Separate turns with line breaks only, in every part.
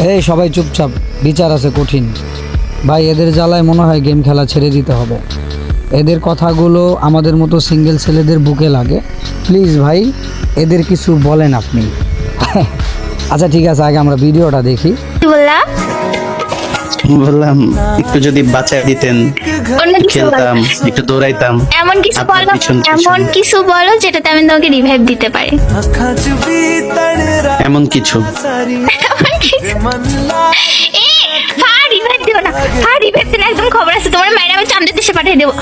এই সবাই চুপচাপ, বিচার আছে কঠিন। ভাই এদের জ্বালায় মনে হয় গেম খেলা ছেড়ে দিতে হবে। এদের কথাগুলো আমাদের মতো সিঙ্গেল ছেলেদের বুকে লাগে। প্লিজ ভাই এদের কিছু বলেন আপনি। আচ্ছা ঠিক আছে, আগে আমরা ভিডিওটা দেখি।
বললাম একটু যদি বাঁচায় দিতেন, খেলতাম, একটু দৌড়াইতাম।
এমন কিছু বলো, এমন কিছু বলো যেটাতে আমি তোমাকে রিভাইভ দিতে পারি।
এমন কিছু
রিভাইভ দিও না, রিভাইভ দিলে একদম খবর আছে, তোমার মায়ের আমি চান্দের দেশে পাঠিয়ে দেবো।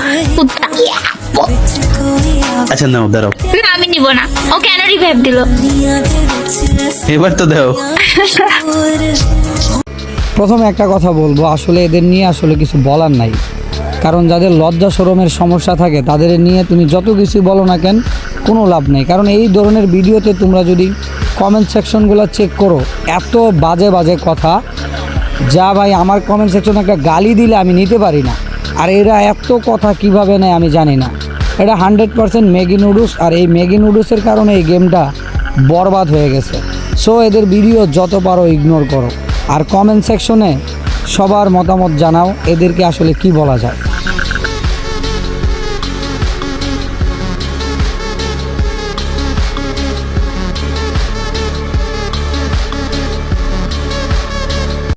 আচ্ছা নাও, দাঁড়াও।
না আমি নিব না। ও কেন রিভাইভ দিল?
এবার তো দাও।
প্রথমে একটা কথা বলবো, আসলে এদের নিয়ে আসলে কিছু বলার নাই। কারণ যাদের লজ্জা শরমের সমস্যা থাকে তাদের নিয়ে তুমি যত কিছু বলো না কেন কোনো লাভ নেই। কারণ এই ধরনের ভিডিওতে তোমরা যদি কমেন্ট সেকশনগুলো চেক করো, এত বাজে বাজে কথা, যা ভাই আমার কমেন্ট সেকশনে একটা গালি দিলে আমি নিতে পারি না। আর এরা এত কথা কিভাবে নেয় আমি জানি না। এটা 100% ম্যাগি নুডলস, আর এই ম্যাগি নুডলসের কারণে এই গেমটা বরবাদ হয়ে গেছে। সো এদের ভিডিও যত পারো ইগনোর করো, আর কমেন্ট সেকশনে সবার মতামত জানাও এদেরকে আসলে কি বলা যায়।